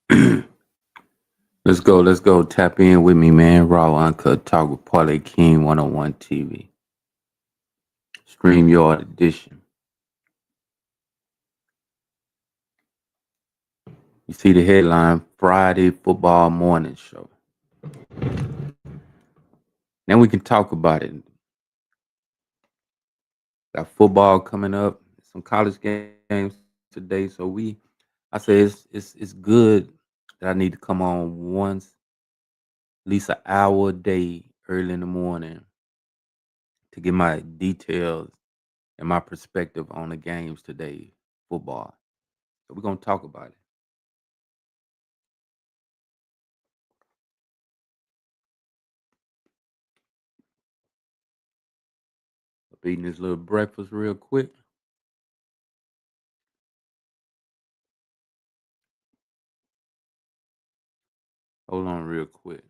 Let's go. Let's go. Tap in with me, man. Raw Uncut Talk with Parlay King 101 TV. Stream Yard Edition. You see the headline Friday Football Morning Show. Then we can talk about it. Got football coming up, some college games today. I say it's good that I need to come on once, at least an hour a day early in the morning to get my details and my perspective on the games today, football. So we're gonna talk about it. Eating this little breakfast real quick. Hold on real quick.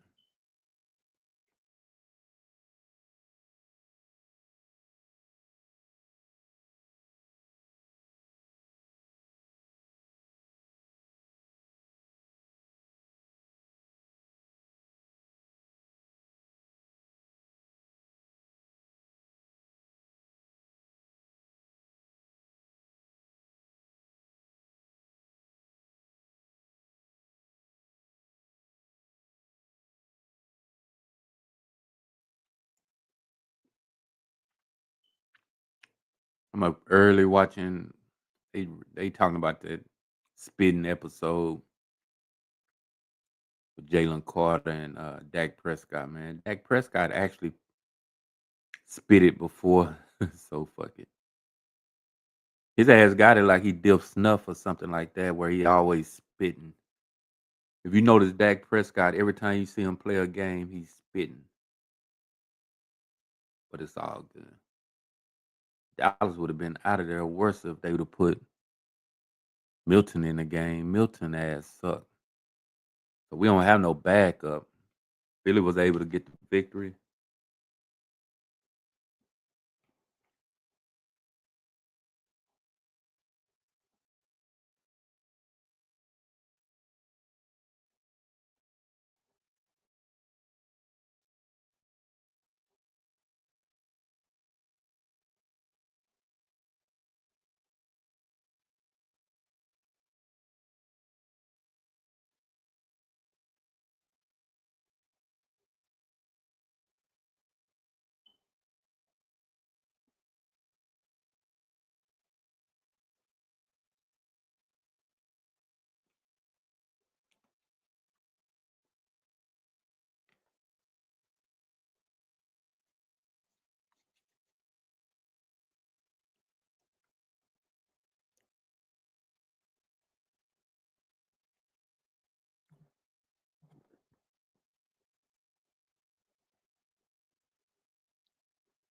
I'm up early watching. They talking about that spitting episode with Jalen Carter and Dak Prescott. Man, Dak Prescott actually spit it before, so fuck it. His ass got it like he dipped snuff or something like that, where he always spitting. If you notice Dak Prescott, every time you see him play a game, he's spitting. But it's all good. Dallas would have been out of there worse if they would have put Milton in the game. Milton ass sucked. So we don't have no backup. Philly was able to get the victory.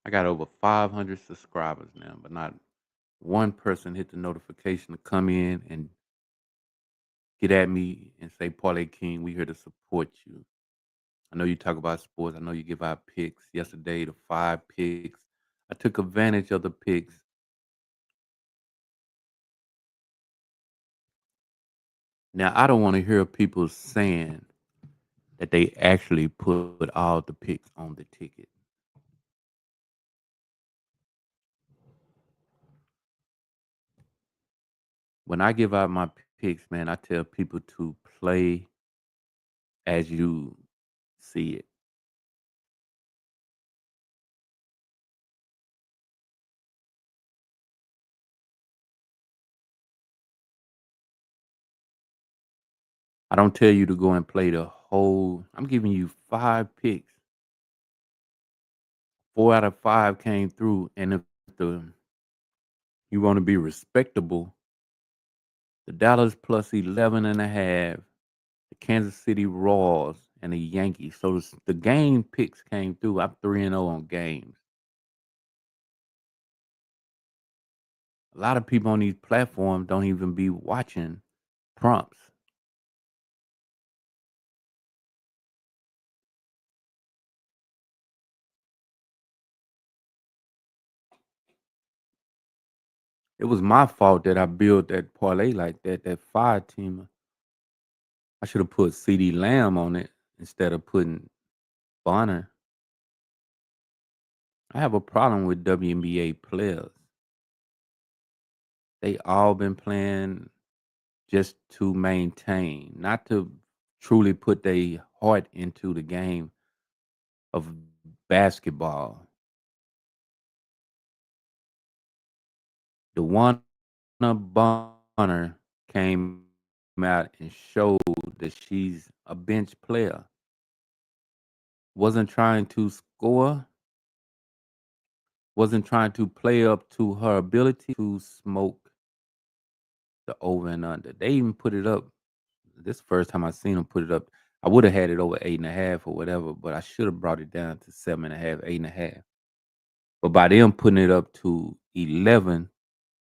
I got over 500 subscribers now, but not one person hit the notification to come in and get at me and say, Parlay King, we here to support you. I know you talk about sports. I know you give out picks. Yesterday, the 5 picks. I took advantage of the picks. Now, I don't want to hear people saying that they actually put all the picks on the ticket. When I give out my picks, man, I tell people to play as you see it. I don't tell you to go and play the whole. I'm giving you 5 picks. 4 out of 5 came through, and if the you want to be respectable, the Dallas plus 11.5, the Kansas City Royals, and the Yankees. So the game picks came through. I'm 3-0 on games. A lot of people on these platforms don't even be watching prompts. It was my fault that I built that parlay like that, that 5 teamer. I should have put CD Lamb on it instead of putting Bonner. I have a problem with WNBA players. They all been playing just to maintain, not to truly put their heart into the game of basketball. DeWanna Bonner came out and showed that she's a bench player. Wasn't trying to score, wasn't trying to play up to her ability to smoke the over and under. They even put it up. This first time I seen them put it up. I would have had it over 8.5 or whatever, but I should have brought it down to 7.5, 8.5. But by them putting it up to 11,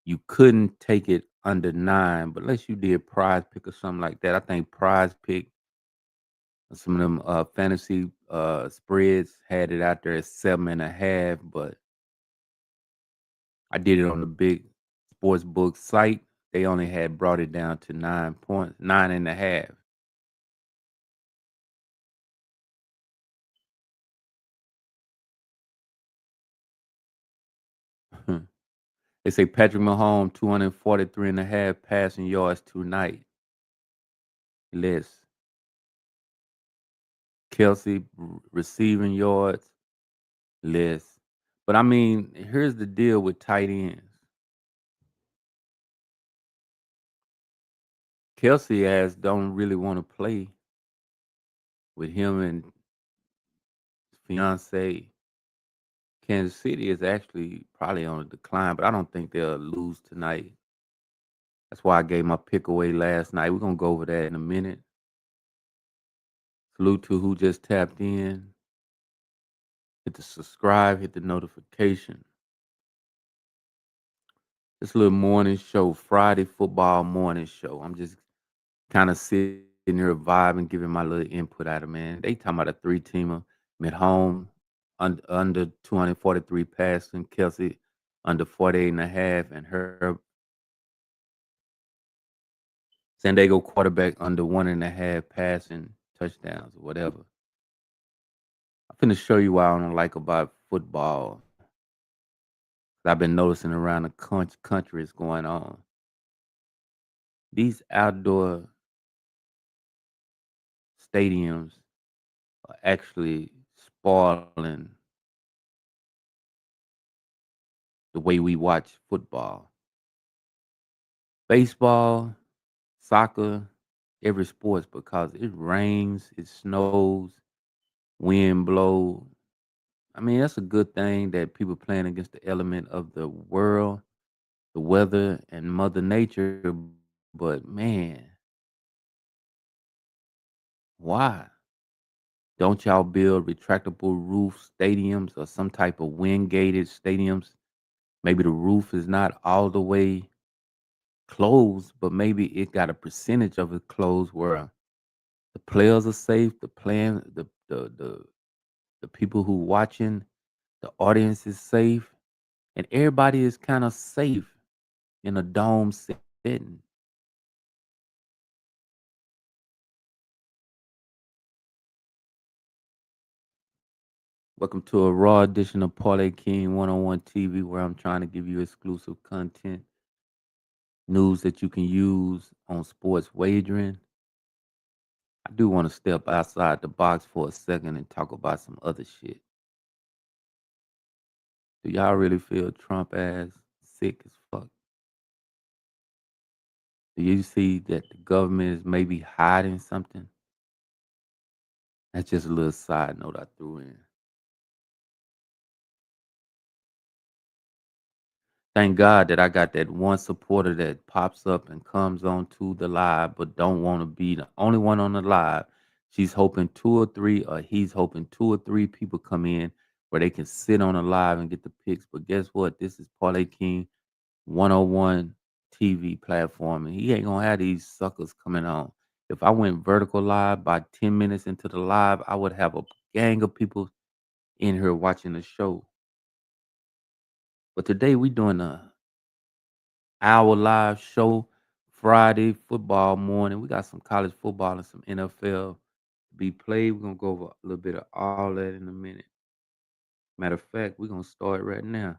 you couldn't take it under 9, but unless you did Prize Pick or something like that. I think Prize Pick, some of them fantasy spreads had it out there at 7.5, but I did it on the big sports book site. They only had brought it down to 9 points, 9.5. They say Patrick Mahomes 243.5 passing yards tonight. Less Kelsey receiving yards, less. But I mean, here's the deal with tight ends. Kelsey ass don't really want to play with him and his fiance. Kansas City is actually probably on a decline, but I don't think they'll lose tonight. That's why I gave my pick away last night. We're gonna go over that in a minute. Salute to who just tapped in. Hit the subscribe, hit the notification. This little morning show, Friday football morning show. I'm just kind of sitting here vibing, giving my little input out of man. They talking about a three-teamer. At home, under 243 passing, Kelsey under 48.5, and her San Diego quarterback under 1.5 passing touchdowns or whatever. I'm finna show you what I don't like about football. I've been noticing around the country is going on. These outdoor stadiums are actually spoiling the way we watch football. Baseball, soccer, every sports because it rains, it snows, wind blow. I mean, that's a good thing that people playing against the element of the world, the weather, and Mother Nature. But man, why don't y'all build retractable roof stadiums or some type of wind gated stadiums? Maybe the roof is not all the way closed, but maybe it got a percentage of it closed where the players are safe, the people who watching, the audience is safe, and everybody is kind of safe in a dome setting. Welcome to a raw edition of Parlay King One-on-One TV, where I'm trying to give you exclusive content, news that you can use on sports wagering. I do want to step outside the box for a second and talk about some other shit. Do y'all really feel Trump ass sick as fuck? Do you see that the government is maybe hiding something? That's just a little side note I threw in. Thank God that I got that one supporter that pops up and comes on to the live, but don't want to be the only one on the live. She's hoping two or three, or he's hoping two or three people come in where they can sit on the live and get the picks. But guess what? This is Parlay King 101 TV platform, and he ain't gonna have these suckers coming on. If I went vertical live by 10 minutes into the live, I would have a gang of people in here watching the show. But today we doing a hour live show Friday football morning. We got some college football and some NFL to be played. We're gonna go over a little bit of all that in a minute. Matter of fact, we're gonna start right now.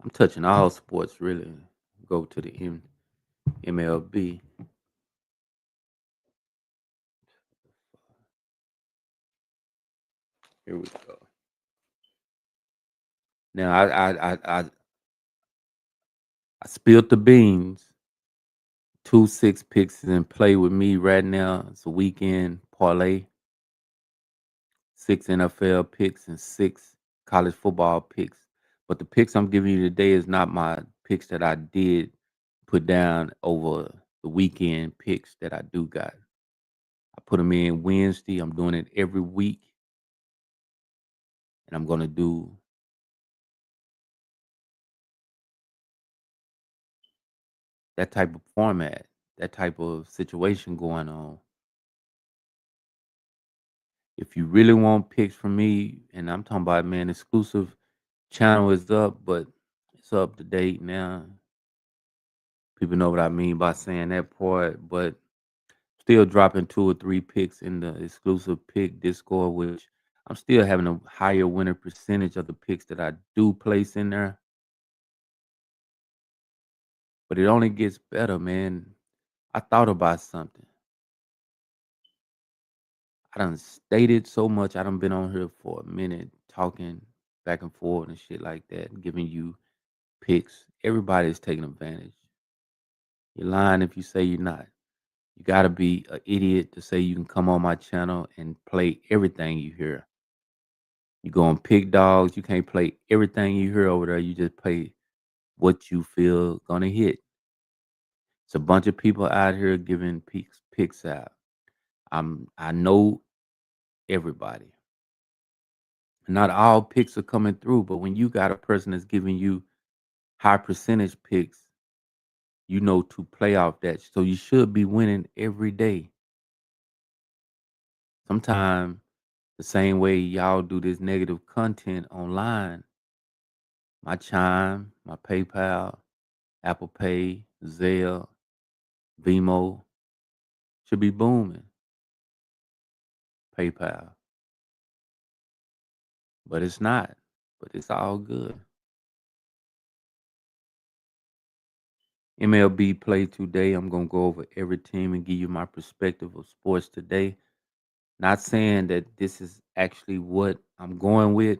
I'm touching all sports really. Go to the MLB. Here we go. Now I spilled the beans. 2 6 picks is in play with me right now. It's a weekend parlay. 6 NFL picks and 6 college football picks. But the picks I'm giving you today is not my picks that I did put down over the weekend picks that I do got. I put them in Wednesday. I'm doing it every week, and I'm gonna do that type of format, that type of situation going on. If you really want picks from me, and I'm talking about man, exclusive channel is up, but it's up to date now. People know what I mean by saying that part, but still dropping 2 or 3 picks in the exclusive pick Discord, which I'm still having a higher winner percentage of the picks that I do place in there. But it only gets better, man. I thought about something. I done stated so much. I done been on here for a minute talking back and forth and shit like that, giving you picks. Everybody's taking advantage. You're lying if you say you're not. You gotta be an idiot to say you can come on my channel and play everything you hear. You go on pick dogs, you can't play everything you hear over there. You just play what you feel gonna hit. It's a bunch of people out here giving picks out. I know everybody. Not all picks are coming through, but when you got a person that's giving you high percentage picks, you know to play off that. So you should be winning every day. Sometimes the same way y'all do this negative content online, my Chime, my PayPal, Apple Pay, Zelle, Vimo should be booming. PayPal, but it's not. But it's all good. MLB play today. I'm gonna go over every team and give you my perspective of sports today. Not saying that this is actually what I'm going with.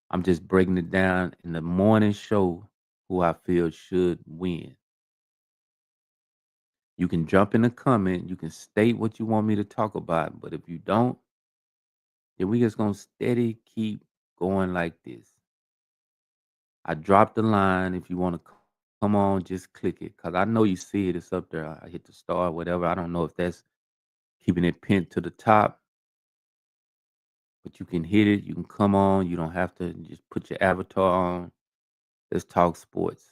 I'm just breaking it down in the morning show who I feel should win. You can jump in the comment, you can state what you want me to talk about, but if you don't, then we just gonna steady keep going like this. I dropped the line. If you want to come on, just click it. Cause I know you see it. It's up there. I hit the star, whatever. I don't know if that's keeping it pinned to the top, but you can hit it. You can come on. You don't have to just put your avatar on. Let's talk sports.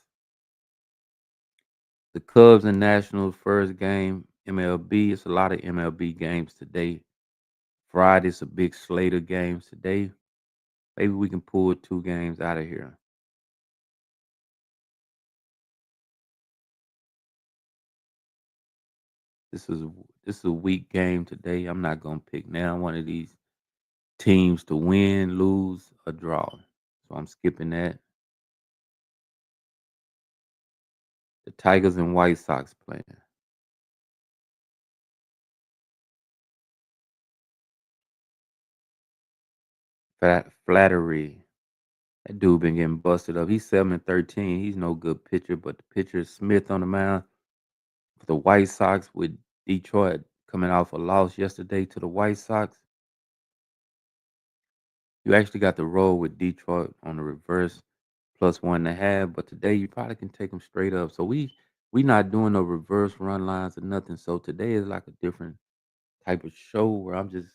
The Cubs and Nationals first game, MLB. It's a lot of MLB games today. Friday's a big slate of games today. Maybe we can pull 2 games out of here. This is this is a weak game today. I'm not gonna pick now one of these teams to win, lose, or draw. So I'm skipping that. The Tigers and White Sox playing. Flattery. That dude been getting busted up. He's 7-13. He's no good pitcher, but the pitcher is Smith on the mound for the White Sox with Detroit coming off a loss yesterday to the White Sox. You actually got the roll with Detroit on the reverse +1.5, but today you probably can take them straight up. So we not doing no reverse run lines or nothing. So today is like a different type of show where I'm just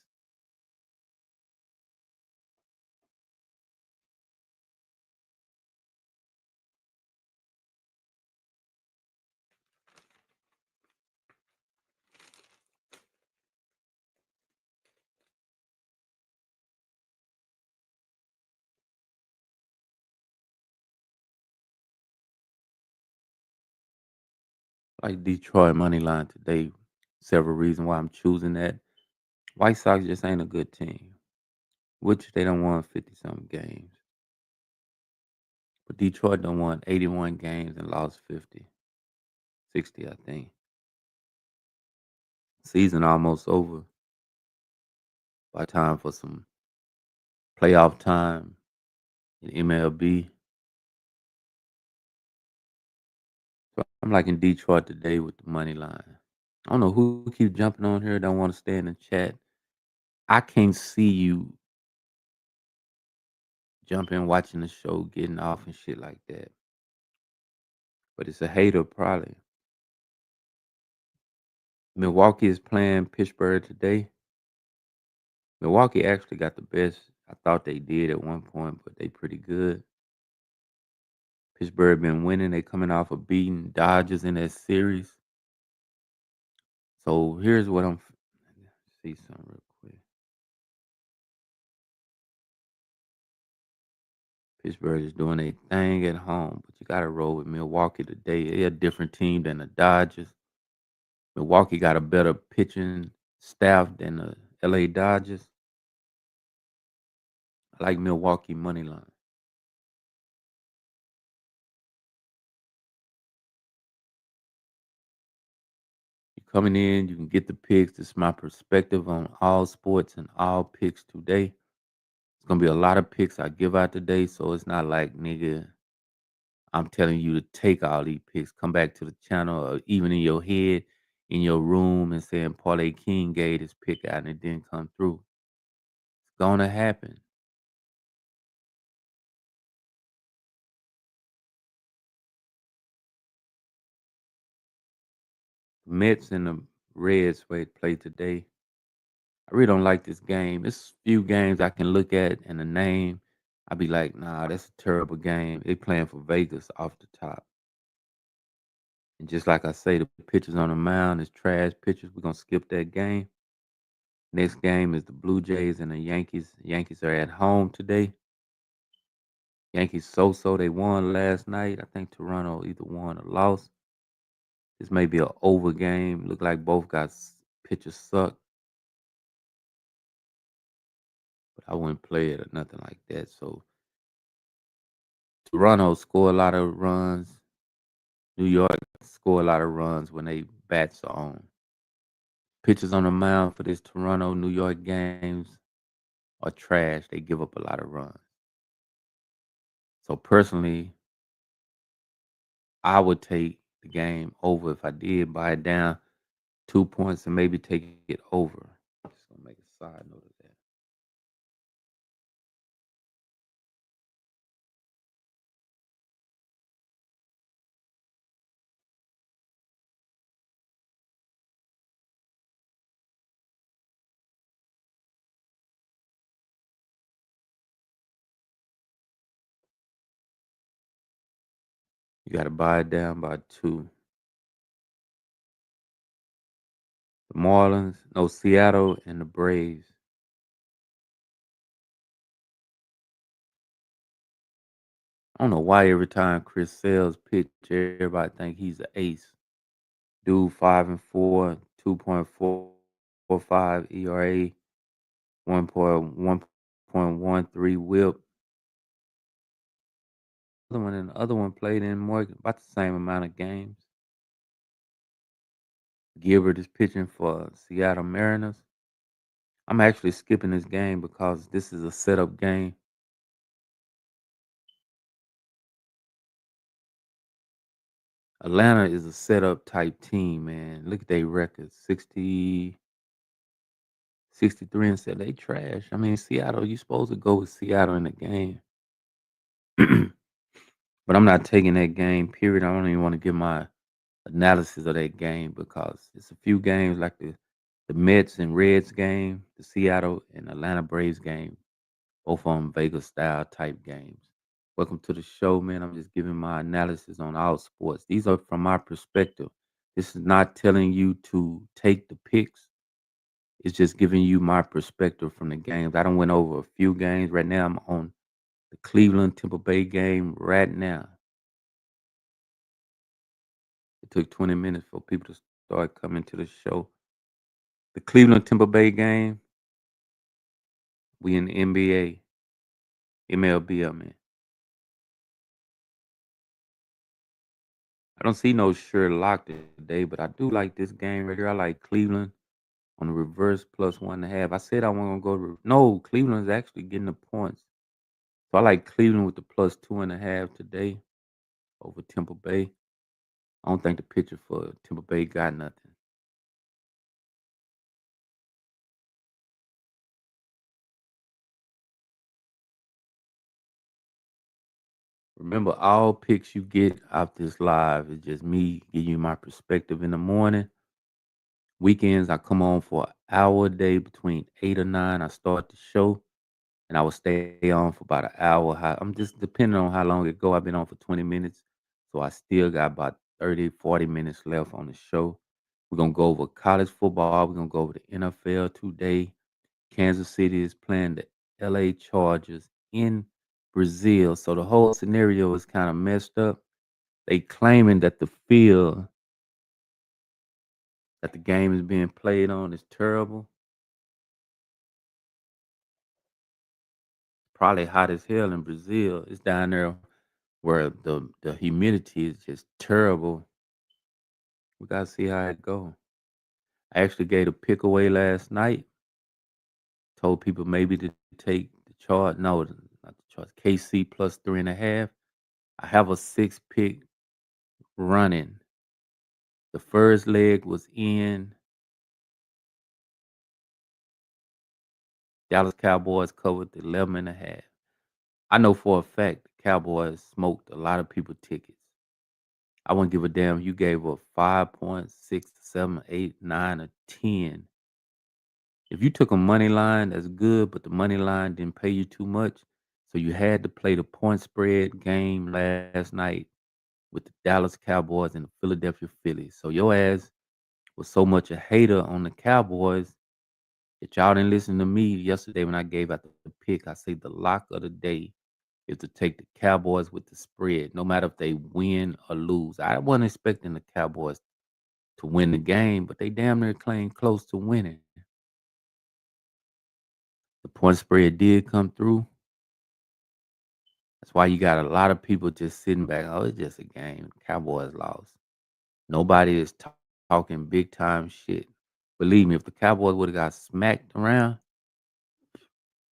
Like Detroit money line today. Several reasons why I'm choosing that. White Sox just ain't a good team, which they don't won 50 something games. But Detroit done won 81 games and lost 50, 60, I think. Season almost over. By time for some playoff time in MLB. So I'm like in Detroit today with the money line. I don't know who keep jumping on here. Don't want to stay in the chat. I can't see you jumping, watching the show, getting off and shit like that. But it's a hater probably. Milwaukee is playing Pittsburgh today. Milwaukee actually got the best. I thought they did at one point, but they pretty good. Pittsburgh been winning. They coming off of beating Dodgers in that series. So here's what see something real quick. Pittsburgh is doing a thing at home, but you got to roll with Milwaukee today. They're a different team than the Dodgers. Milwaukee got a better pitching staff than the LA Dodgers. I like Milwaukee money line. You coming in, you can get the picks. This is my perspective on all sports and all picks today. It's gonna be a lot of picks I give out today, so it's not like nigga, I'm telling you to take all these picks. Come back to the channel, or even in your head, in your room, and saying Parlay King gave this pick out and it didn't come through. It's gonna happen. The Mets and the Reds way play today. I really don't like this game. It's few games I can look at and the name. I be like, nah, that's a terrible game. They playing for Vegas off the top. And just like I say, the pitchers on the mound is trash pitchers. We're gonna skip that game. Next game is the Blue Jays and the Yankees. Yankees are at home today. Yankees so-so. They won last night. I think Toronto either won or lost. This may be an over game. Look like both got pitchers suck, but I wouldn't play it or nothing like that. So Toronto score a lot of runs. New York score a lot of runs when they bats are on. Pitchers on the mound for this Toronto New York games are trash. They give up a lot of runs. So personally, I would take the game over if I did buy it down 2 points and maybe take it over. Just gonna make a side note of that. You got to buy it down by two. The Marlins, no, Seattle and the Braves. I don't know why every time Chris Sales pitch, everybody think he's an ace. Dude, 5-4, 2.445 ERA, 1.13 WHIP. The other one played in more about the same amount of games. Gilbert is pitching for Seattle Mariners. I'm actually skipping this game because this is a setup game. Atlanta is a setup type team, man. Look at their record 60, 63 and 7. They trash. I mean, Seattle, you supposed to go with Seattle in the game. But I'm not taking that game, period. I don't even want to give my analysis of that game because it's a few games like the Mets and Reds game, the Seattle and Atlanta Braves game, both on Vegas style type games. Welcome to the show, man. I'm just giving my analysis on all sports. These are from my perspective. This is not telling you to take the picks. It's just giving you my perspective from the games. I don't went over a few games. Right now, I'm on the Cleveland Tampa Bay game right now. It took 20 minutes for people to start coming to the show. The Cleveland Tampa Bay game, we in the NBA, MLB, I mean. I don't see no sure lock today, but I do like this game right here. I like Cleveland on the reverse plus 1.5. I said I wasn't gonna go to no, Cleveland's actually getting the points. So I like Cleveland with the plus 2.5 today over Tampa Bay. I don't think the pitcher for Tampa Bay got nothing. Remember, all picks you get out this live is just me giving you my perspective in the morning. Weekends, I come on for an hour a day between 8 or 9. I start the show and I will stay on for about an hour. I'm just depending on how long it go. I've been on for 20 minutes. So I still got about 30, 40 minutes left on the show. We're going to go over college football. We're going to go over the NFL today. Kansas City is playing the LA Chargers in Brazil. So the whole scenario is kind of messed up. They claiming that the field that the game is being played on is terrible. Probably hot as hell in Brazil. It's down there where the humidity is just terrible. We gotta see how it go. I actually gave a pick away last night. Told people maybe to take the chart. No, not the chart. KC plus 3.5. I have a 6 pick running. The first leg was in. Dallas Cowboys covered the 11.5. I know for a fact the Cowboys smoked a lot of people tickets. I wouldn't give a damn if you gave up 5.6, 7, 8, 9, or 10. If you took a money line, that's good, but the money line didn't pay you too much. So you had to play the point spread game last night with the Dallas Cowboys and the Philadelphia Phillies. So your ass was so much a hater on the Cowboys that y'all didn't listen to me yesterday when I gave out the pick. I say the lock of the day is to take the Cowboys with the spread, no matter if they win or lose. I wasn't expecting the Cowboys to win the game, but they damn near came close to winning. The point spread did come through. That's why you got a lot of people just sitting back. Oh, it's just a game. Cowboys lost. Nobody is talking big time shit. Believe me, if the Cowboys would have got smacked around,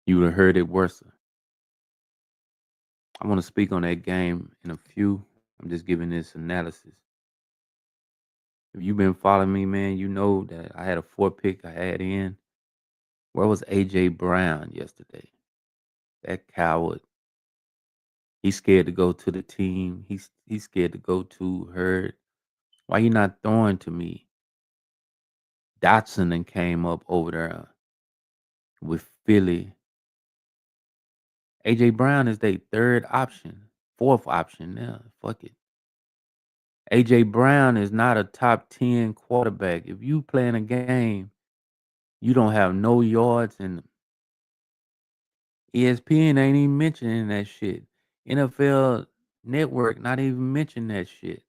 you would have heard it worse. I want to speak on that game in a few. I'm just giving this analysis. If you've been following me, man, you know that I had a 4 pick I had in. Where was AJ Brown yesterday? That coward. He's scared to go to the team. He's scared to go to Hurd. Why you not throwing to me? Dotson and came up over there with Philly. AJ Brown is their third option, fourth option now. Fuck it. AJ Brown is not a top 10 quarterback. If you playing a game, you don't have no yards, and ESPN ain't even mentioning that shit. NFL Network not even mentioning that shit.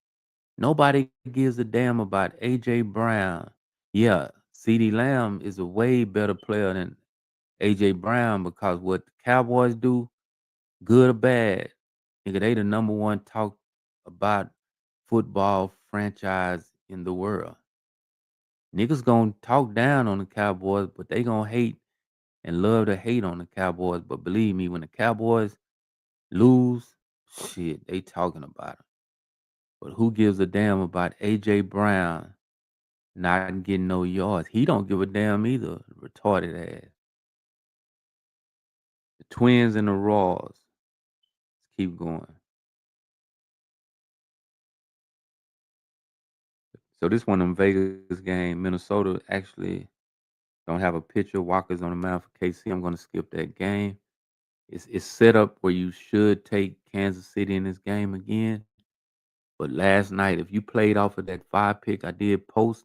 Nobody gives a damn about AJ Brown. Yeah, CeeDee Lamb is a way better player than AJ Brown because what the Cowboys do, good or bad, nigga, they the number one talk about football franchise in the world. Niggas gonna talk down on the Cowboys, but they gonna hate and love to hate on the Cowboys. But believe me, when the Cowboys lose, shit, they talking about it. But who gives a damn about AJ Brown not getting no yards? He don't give a damn either. Retarded ass. The Twins and the Raws. Let's keep going. So this one of them Vegas game. Minnesota actually don't have a pitcher. Walker's on the mound for KC. I'm gonna skip that game. It's set up where you should take Kansas City in this game again. But last night, if you played off of that 5 pick I did post,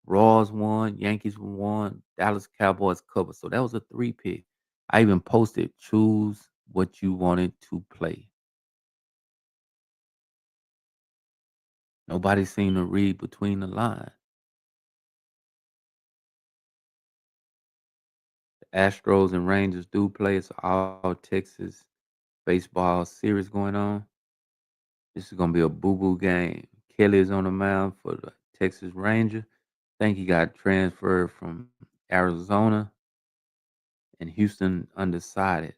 Raws won, Yankees won, Dallas Cowboys covered. So that was a 3 pick. I even posted choose what you wanted to play. Nobody seemed to read between the lines. The Astros and Rangers do play. It's all Texas baseball series going on. This is gonna be a boo-boo game. Kelly is on the mound for the Texas Rangers. Think he got transferred from Arizona, and Houston undecided.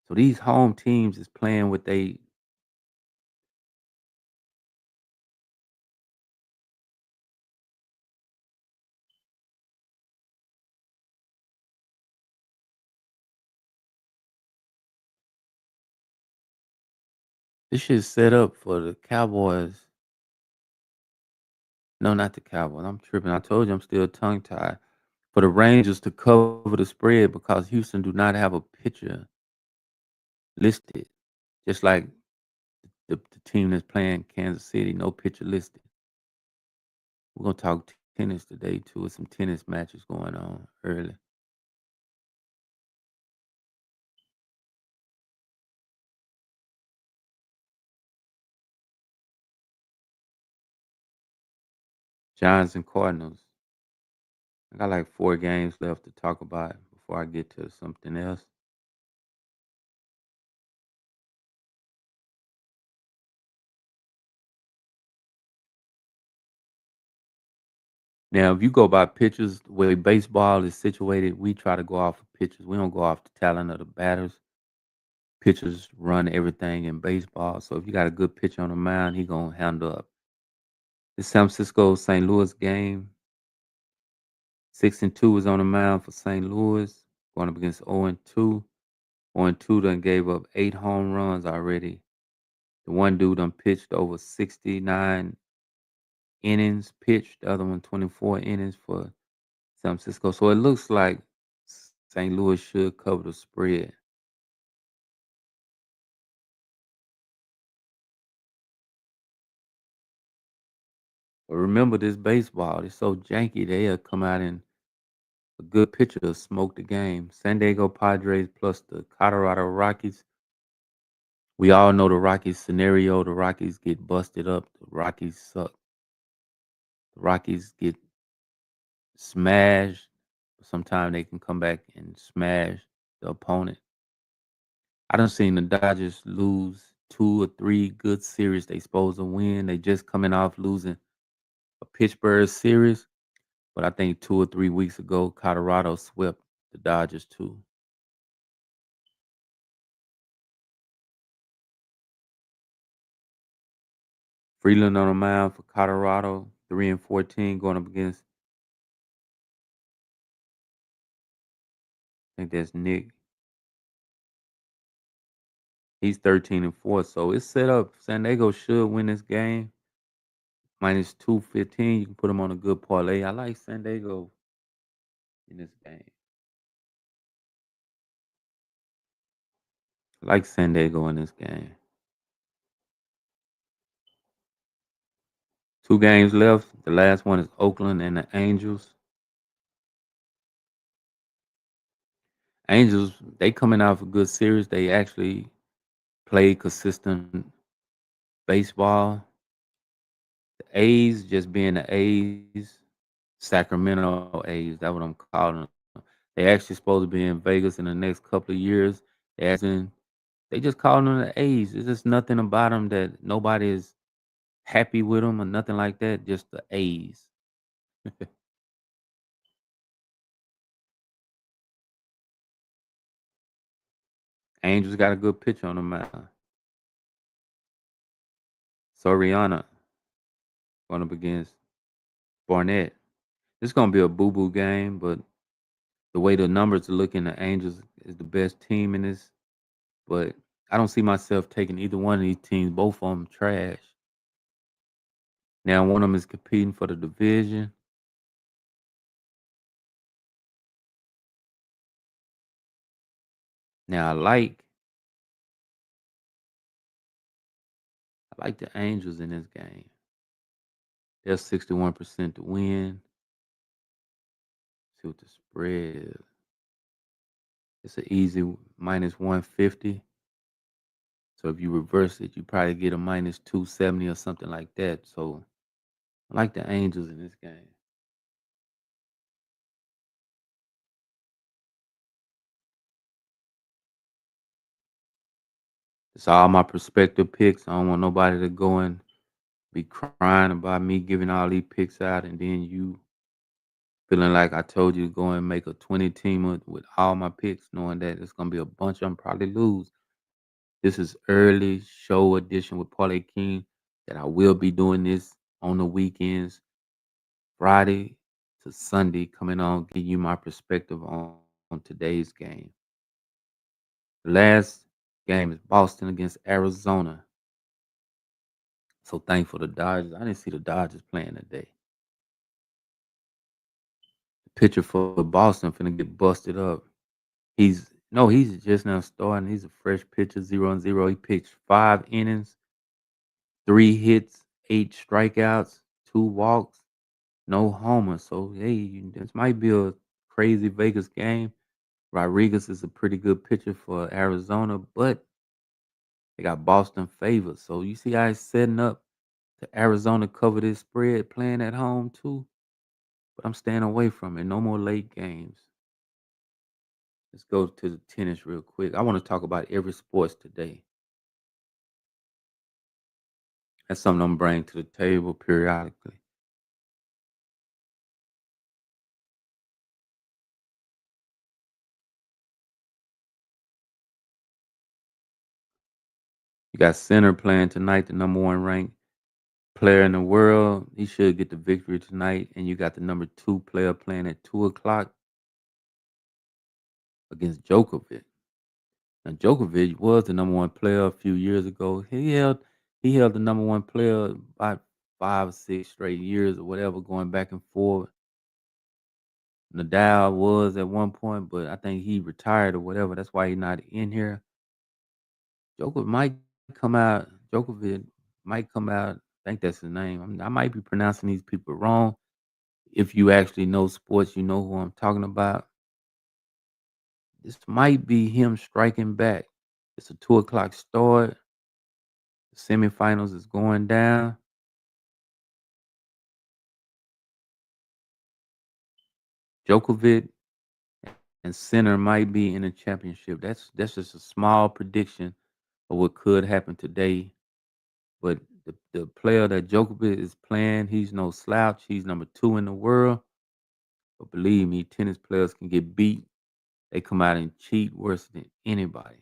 So these home teams is playing with they. This shit's set up for the Cowboys. No, not the Cowboys. I'm tripping. I told you I'm still tongue tied. For the Rangers to cover the spread because Houston do not have a pitcher listed. Just like the team that's playing Kansas City, no pitcher listed. We're gonna talk tennis today too, with some tennis matches going on early. Giants and Cardinals. I got like 4 games left to talk about before I get to something else. Now, if you go by pitchers, the way baseball is situated, we try to go off of pitchers. We don't go off the talent of the batters. Pitchers run everything in baseball. So if you got a good pitcher on the mound, he gonna handle up. The San Francisco St. Louis game, 6-2 is on the mound for St. Louis, going up against 0-2. 0-2 done gave up 8 home runs already. The one dude done pitched over 69 innings pitched, the other one 24 innings for San Francisco. So it looks like St. Louis should cover the spread. But remember this baseball, it's so janky, they'll come out and a good pitcher will smoke the game. San Diego Padres plus the Colorado Rockies. We all know the Rockies scenario. The Rockies get busted up. The Rockies suck. The Rockies get smashed. Sometimes they can come back and smash the opponent. I done seen the Dodgers lose 2 or 3 good series they supposed to win. They just coming off losing a Pittsburgh series, but I think 2 or 3 weeks ago, Colorado swept the Dodgers too. Freeland on the mound for Colorado, 3-14, going up against I think that's Nick. He's 13-4, so it's set up. San Diego should win this game. Minus 215. You can put them on a good parlay. I like San Diego in this game. I like San Diego in this game. 2 games left. The last one is Oakland and the Angels. Angels, they coming out of a good series. They actually play consistent baseball. The A's just being the A's, Sacramento A's. That's what I'm calling them. They actually supposed to be in Vegas in the next couple of years. They just calling them the A's. There's just nothing about them that nobody is happy with them or nothing like that. Just the A's. Angels got a good pitcher on the mound. Soriano going up against Barnett. It's gonna be a boo boo game, but the way the numbers are looking, the Angels is the best team in this. But I don't see myself taking either one of these teams. Both of them trash. Now one of them is competing for the division. Now I like the Angels in this game. They're 61% to win. See what the spread is. It's an easy minus 150. So if you reverse it, you probably get a minus 270 or something like that. So I like the Angels in this game. It's all my perspective picks. I don't want nobody to go and be crying about me giving all these picks out and then you feeling like I told you to go and make a 20 teamer with all my picks, knowing that it's gonna be a bunch of them probably lose. This is early show edition with Parlay King that I will be doing this on the weekends, Friday to Sunday, coming on, give you my perspective on today's game. The last game is Boston against Arizona. So thankful the Dodgers. I didn't see the Dodgers playing today. The pitcher for Boston finna get busted up. He's just now starting. He's a fresh pitcher, 0-0. He pitched 5 innings, 3 hits, 8 strikeouts, 2 walks, no homers. So hey, this might be a crazy Vegas game. Rodriguez is a pretty good pitcher for Arizona, but they got Boston favored. So you see how it's setting up to Arizona cover this spread playing at home too. But I'm staying away from it. No more late games. Let's go to the tennis real quick. I want to talk about every sports today. That's something I'm bringing to the table periodically. You got Center playing tonight, the number one ranked player in the world. He should get the victory tonight. And you got the number two player playing at 2 o'clock against Djokovic. Now Djokovic was the number one player a few years ago. He held the number one player about 5 or 6 straight years or whatever, going back and forth. Nadal was at one point, but I think he retired or whatever. That's why he's not in here. Djokovic might come out. Djokovic might come out. I think that's his name. I might be pronouncing these people wrong. If you actually know sports, you know who I'm talking about. This might be him striking back. It's a 2 o'clock start. The semifinals is going down. Djokovic and Sinner might be in a championship. That's just a small prediction of what could happen today. But the player that Djokovic is playing, he's no slouch. He's number two in the world. But believe me, tennis players can get beat. They come out and cheat worse than anybody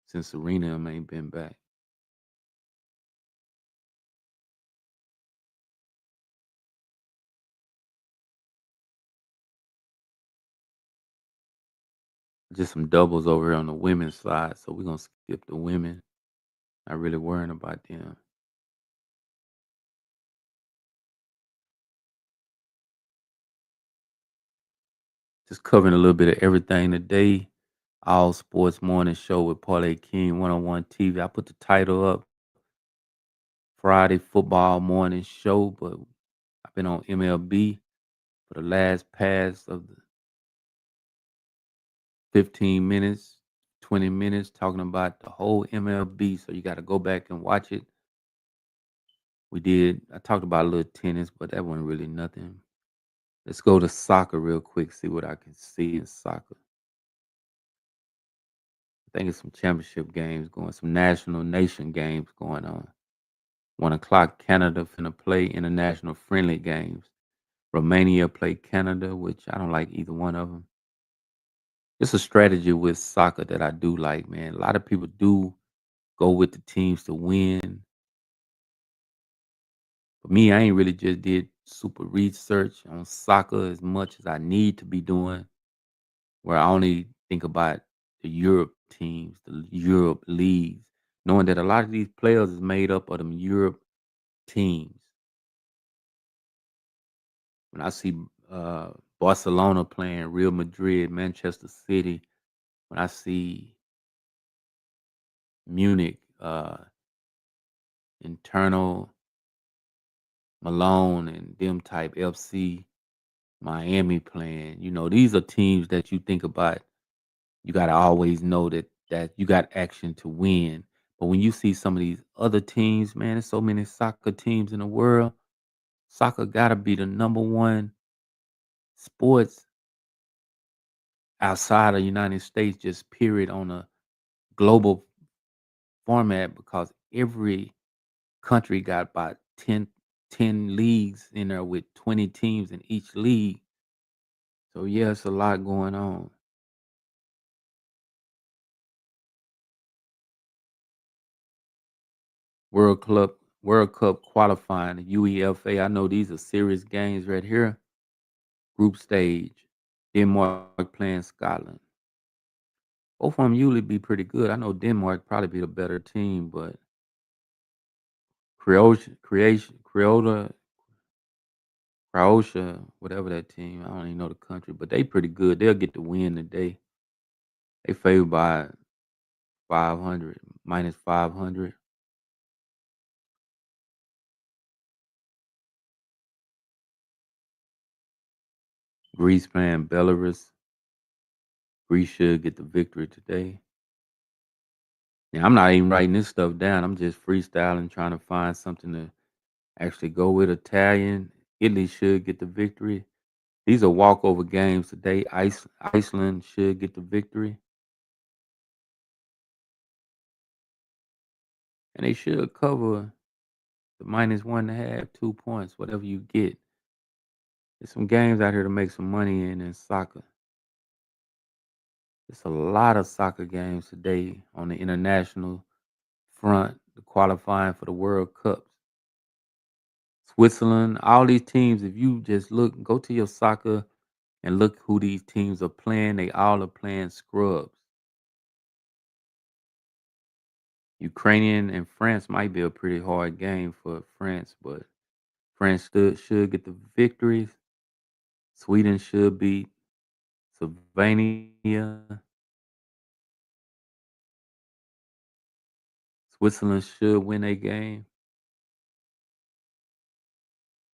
since Serena and them ain't been back. Just some doubles over here on the women's side. So we're gonna skip the women. Not really worrying about them. Just covering a little bit of everything today. All Sports Morning Show with Parlay King 101 TV. I put the title up Friday Football Morning Show, but I've been on MLB for the last pass of the 15 minutes, 20 minutes talking about the whole MLB. So you got to go back and watch it. I talked about a little tennis, but that wasn't really nothing. Let's go to soccer real quick, see what I can see in soccer. I think it's some championship games going, some national nation games going on. 1 o'clock, Canada finna play international friendly games. Romania play Canada, which I don't like either one of them. It's a strategy with soccer that I do like, man. A lot of people do go with the teams to win. For me, I ain't really just did super research on soccer as much as I need to be doing, where I only think about the Europe teams, the Europe leagues, knowing that a lot of these players is made up of them Europe teams. When I see Barcelona playing Real Madrid, Manchester City, when I see Munich, Internal Malone and them type FC, Miami playing, these are teams that you think about. You got to always know that you got action to win. But when you see some of these other teams, man, there's so many soccer teams in the world. Soccer gotta be the number one sports outside of United States, just period on a global format because every country got about ten leagues in there with 20 teams in each league. So yeah, it's a lot going on. World Cup qualifying, the UEFA. I know these are serious games right here. Group stage. Denmark playing Scotland. Both of them usually be pretty good. I know Denmark probably be the better team, but Croatia, whatever that team, I don't even know the country, but they pretty good. They'll get the win today. They favored by 500, minus 500. Greece playing Belarus. Greece should get the victory today. Yeah, I'm not even writing this stuff down. I'm just freestyling, trying to find something to actually go with. Italian. Italy should get the victory. These are walkover games today. Iceland should get the victory. And they should cover the minus 1.5, 2 points, whatever you get. There's some games out here to make some money in soccer. There's a lot of soccer games today on the international front, the qualifying for the World Cups. Switzerland, all these teams, if you just go to your soccer and look who these teams are playing, they all are playing scrubs. Ukrainian and France might be a pretty hard game for France, but France should get the victories. Sweden should beat Slovenia. Switzerland should win a game.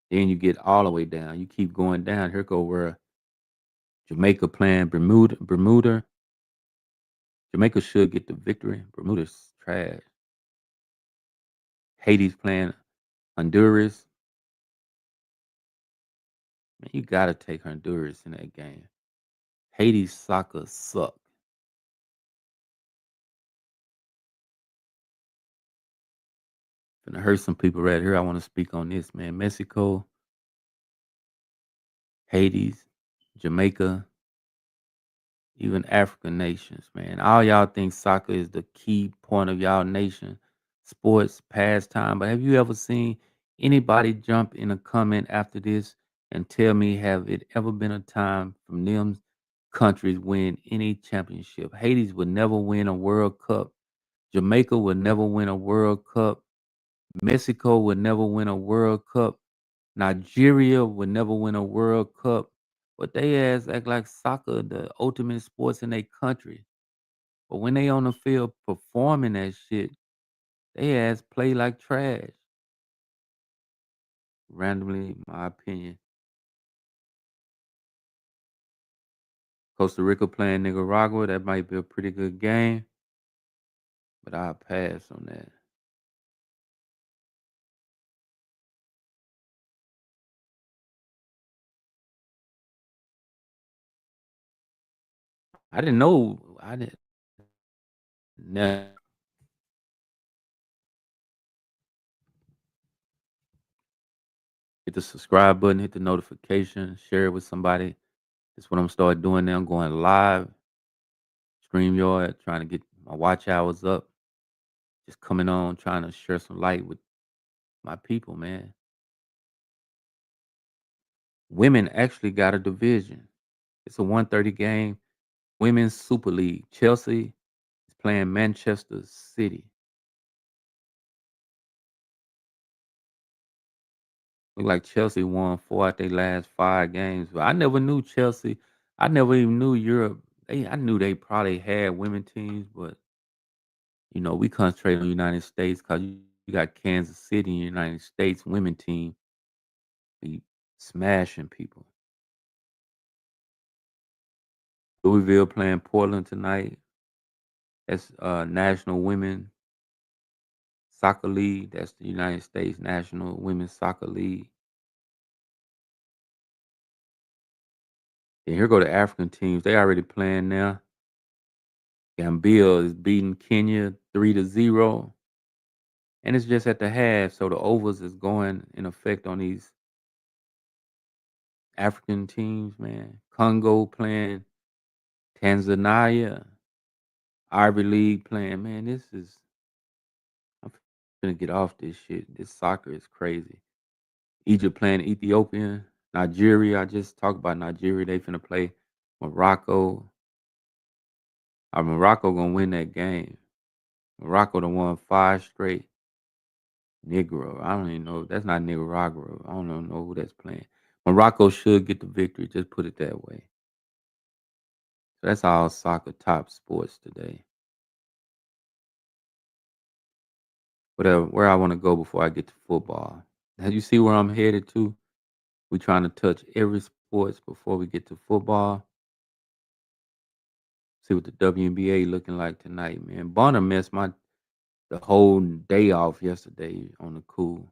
Then you get all the way down. You keep going down. Here go where Jamaica playing Bermuda. Jamaica should get the victory. Bermuda's trash. Haiti's playing Honduras. Man, you gotta take Honduras in that game. Haiti's soccer suck. Gonna hurt some people right here. I want to speak on this, man. Mexico, Haiti's, Jamaica, even African nations, man. All y'all think soccer is the key point of y'all nation, sports, pastime. But have you ever seen anybody jump in a comment after this and tell me have it ever been a time from them countries win any championship? Haiti's would never win a World Cup. Jamaica would never win a World Cup. Mexico would never win a World Cup. Nigeria would never win a World Cup. But they ass act like soccer the ultimate sports in their country. But when they on the field performing that shit, they ass play like trash. Randomly, my opinion. Costa Rica playing Nicaragua, that might be a pretty good game, but I'll pass on that. I didn't know. I didn't. Never hit the subscribe button, hit the notification, share it with somebody. That's what I'm starting doing now. I'm going live, StreamYard, trying to get my watch hours up. Just coming on, trying to share some light with my people, man. Women actually got a division. It's a 1:30 game. Women's Super League. Chelsea is playing Manchester City. Look like Chelsea won 4 out their last 5 games. But I never knew Chelsea. I never even knew Europe. I knew they probably had women teams, but we concentrate on the United States because you got Kansas City in the United States women team be smashing people. Louisville playing Portland tonight. That's National Women Soccer League. That's the United States National Women's Soccer League. And here go the African teams. They already playing now. Gambia is beating Kenya 3-0. And it's just at the half, so the overs is going in effect on these African teams, man. Congo playing Tanzania, Ivy League playing. Man, I'm finna get off this shit. This soccer is crazy. Egypt playing Ethiopian, Nigeria. I just talked about Nigeria. They finna play Morocco. Morocco gonna win that game. Morocco done won 5 straight. Negro. I don't even know. That's not Nicaragua. I don't even know who that's playing. Morocco should get the victory. Just put it that way. So that's all soccer top sports today. Whatever, where I want to go before I get to football. Now you see where I'm headed to? We trying to touch every sports before we get to football. See what the WNBA looking like tonight, man. Bonner messed the whole day off yesterday on the cool.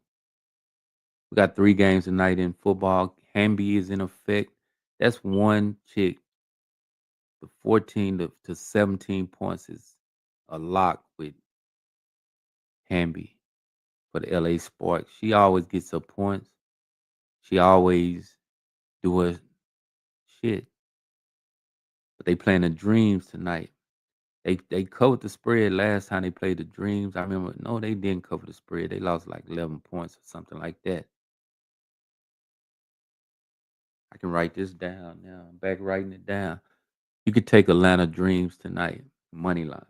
We got 3 games tonight in football. Hamby is in effect. That's one chick. The 14 to 17 points is a lock with Hamby for the LA Sparks. She always gets her points. She always do her shit. But they playing the Dreams tonight. They covered the spread last time they played the Dreams. I remember, no, they didn't cover the spread. They lost like 11 points or something like that. I can write this down now. I'm back writing it down. You could take Atlanta Dreams tonight, money line.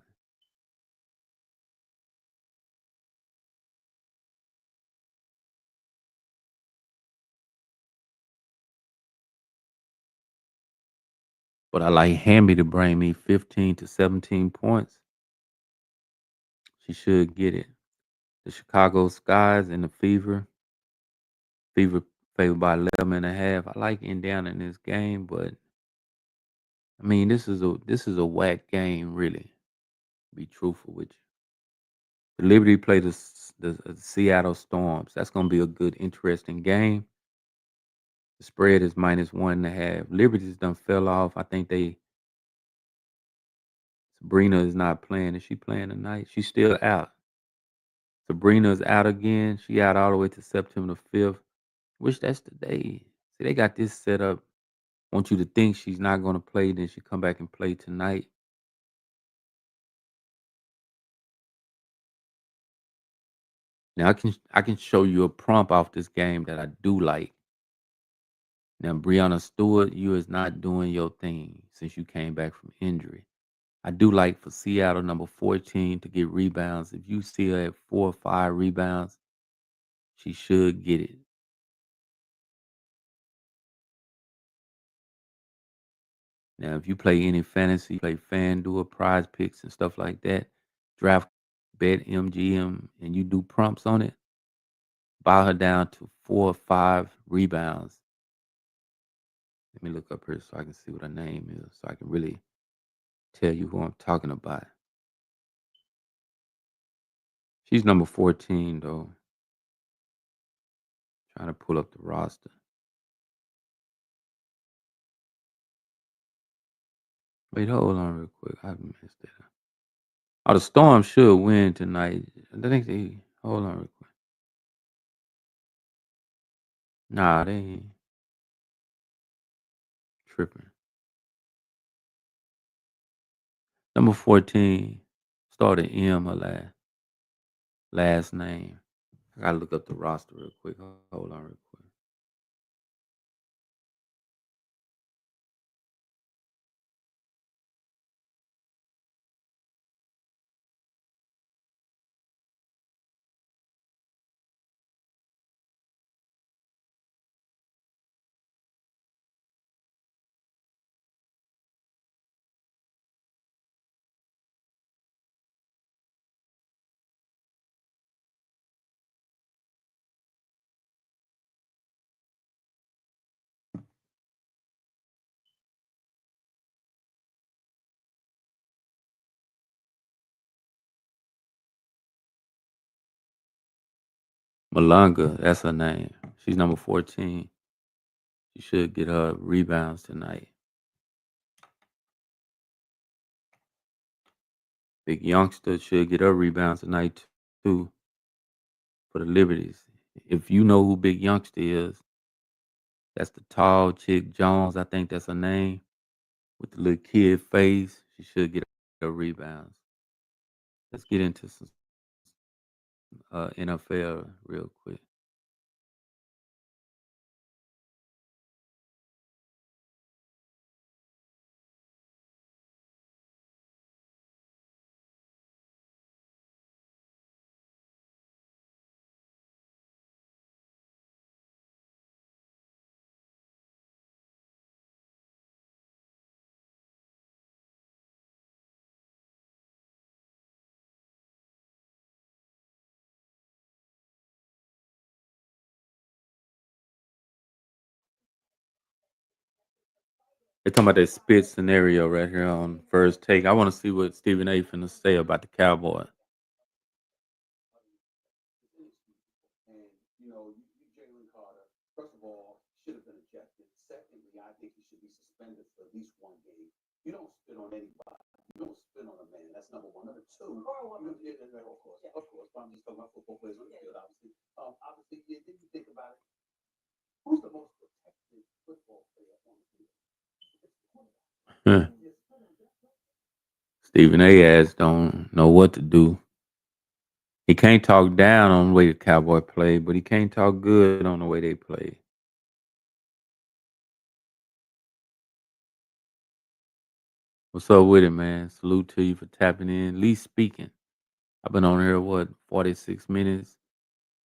But I like Hamby to bring me 15 to 17 points. She should get it. The Chicago Skies and the Fever. Fever favored by 11.5. I like Indiana in this game, but I mean this is a whack game, really. To be truthful with you. The Liberty play the Seattle Storms. That's gonna be a good, interesting game. The spread is -1.5. Liberty's done fell off. I think Sabrina is not playing. Is she playing tonight? She's still out. Sabrina's out again. She out all the way to September the 5th. Which that's the day. See, they got this set up. Want you to think she's not gonna play, then she come back and play tonight. Now I can show you a prompt off this game that I do like. Now, Brianna Stewart, you is not doing your thing since you came back from injury. I do like for Seattle number 14 to get rebounds. If you see her at 4 or 5 rebounds, she should get it. Now, if you play any fantasy, play FanDuel, Prize Picks, and stuff like that, draft bet MGM, and you do prompts on it, buy her down to 4 or 5 rebounds. Let me look up here so I can see what her name is, so I can really tell you who I'm talking about. She's number 14, though. Trying to pull up the roster. Wait, hold on real quick. I missed it. Oh, the Storm should win tonight. I think they. Hold on real quick. Nah, they ain't tripping. Number 14 started M, her last name. I gotta look up the roster real quick. Hold on real quick. Malanga, that's her name. She's number 14. She should get her rebounds tonight. Big youngster should get her rebounds tonight too for the Liberties. If you know who Big Youngster is, that's the tall chick Jones. I think that's her name with the little kid face. She should get her rebounds. Let's get into some NFL real quick. They're talking about that spit scenario right here on First Take. I want to see what Stephen A. finna say about the Cowboys. Huh. Stephen A. ass don't know what to do. He can't talk down on the way the Cowboy play, but he can't talk good on the way they play. What's up with it, man? Salute to you for tapping in. At least speaking. I've been on here, 46 minutes.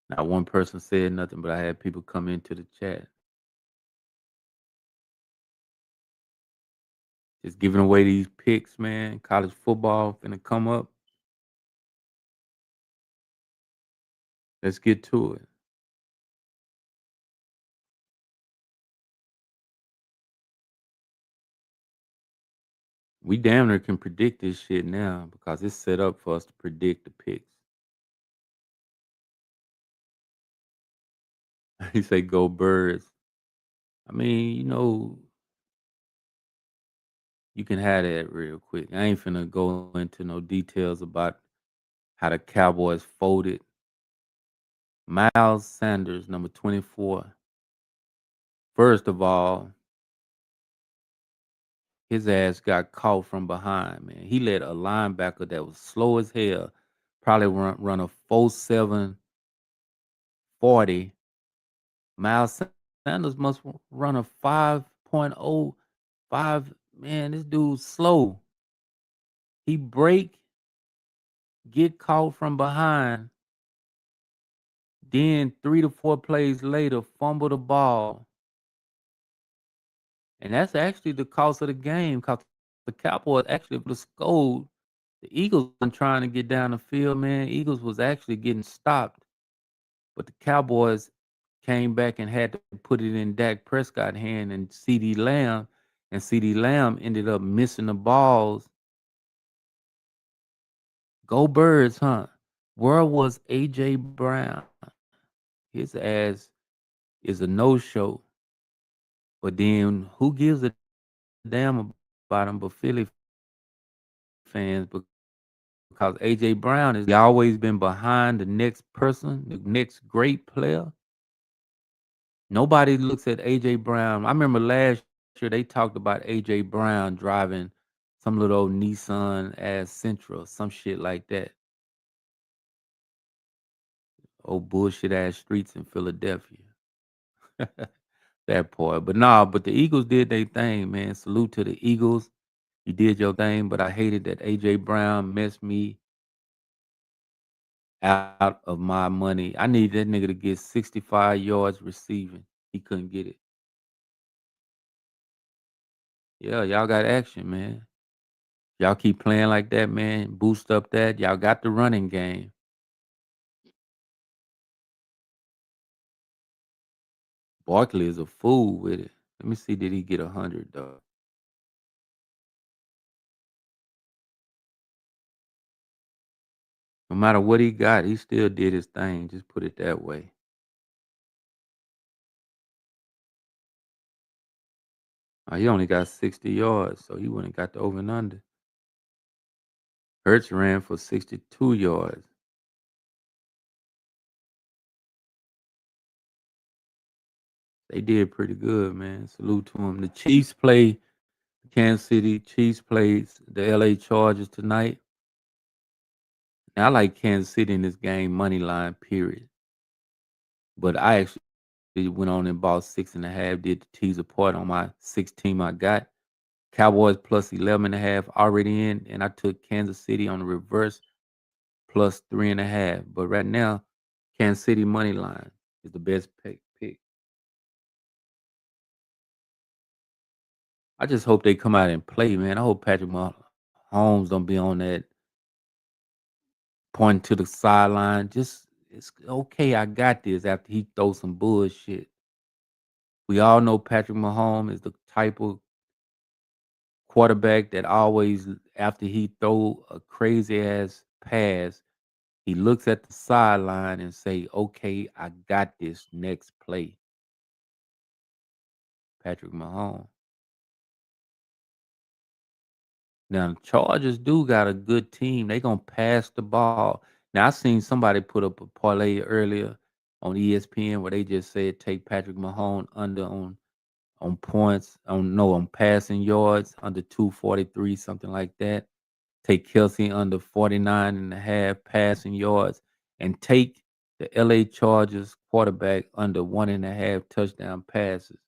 Not one person said nothing, but I had people come into the chat. Just giving away these picks, man. College football finna come up. Let's get to it. We damn near can predict this shit now because it's set up for us to predict the picks. He say go birds. I mean, you can have that real quick. I ain't finna go into no details about how the Cowboys folded. Miles Sanders, number 24. First of all, his ass got caught from behind, man. He let a linebacker that was slow as hell, probably run a 4.7 40. Miles Sanders must run a 5.05. Man, this dude's slow. He break, get caught from behind, then 3 to 4 plays later, fumble the ball. And that's actually the cost of the game because the Cowboys actually would have scored. The Eagles been trying to get down the field, man. Eagles was actually getting stopped, but the Cowboys came back and had to put it in Dak Prescott's hand and CeeDee Lamb, and CeeDee Lamb ended up missing the balls. Go Birds, huh? Where was AJ Brown? His ass is a no-show. But then who gives a damn about him but Philly fans? Because AJ Brown has always been behind the next person, the next great player. Nobody looks at AJ Brown. I remember last year they talked about AJ Brown driving some little old Nissan ass Sentra, some shit like that. Old bullshit ass streets in Philadelphia. That part. But nah, but the Eagles did their thing, man. Salute to the Eagles. You did your thing, but I hated that AJ Brown messed me out of my money. I need that nigga to get 65 yards receiving. He couldn't get it. Yeah, y'all got action, man. Y'all keep playing like that, man. Boost up that. Y'all got the running game. Barkley is a fool with it. Let me see, did he get 100 though? No matter what he got, he still did his thing. Just put it that way. He only got 60 yards, so he wouldn't got the over and under. Hurts ran for 62 yards. They did pretty good, man. Salute to them. The Chiefs play Kansas City. Chiefs plays the LA Chargers tonight. Now, I like Kansas City in this game, money line, period. But I actually went on and bought 6.5, did the teaser part on my 6 team I got. Cowboys plus 11.5 already in, and I took Kansas City on the reverse plus 3.5. But right now, Kansas City money line is the best pick. I just hope they come out and play, man. I hope Patrick Mahomes don't be on that pointing to the sideline. Just it's okay. I got this. After he throws some bullshit, we all know Patrick Mahomes is the type of quarterback that always, after he throw a crazy ass pass, he looks at the sideline and say, "Okay, I got this next play." Patrick Mahomes. Now the Chargers do got a good team. They gonna pass the ball. Now I seen somebody put up a parlay earlier on ESPN where they just said take Patrick Mahomes under on points on passing yards under 243, something like that. Take Kelsey under 49.5 passing yards, and take the LA Chargers quarterback under 1.5 touchdown passes.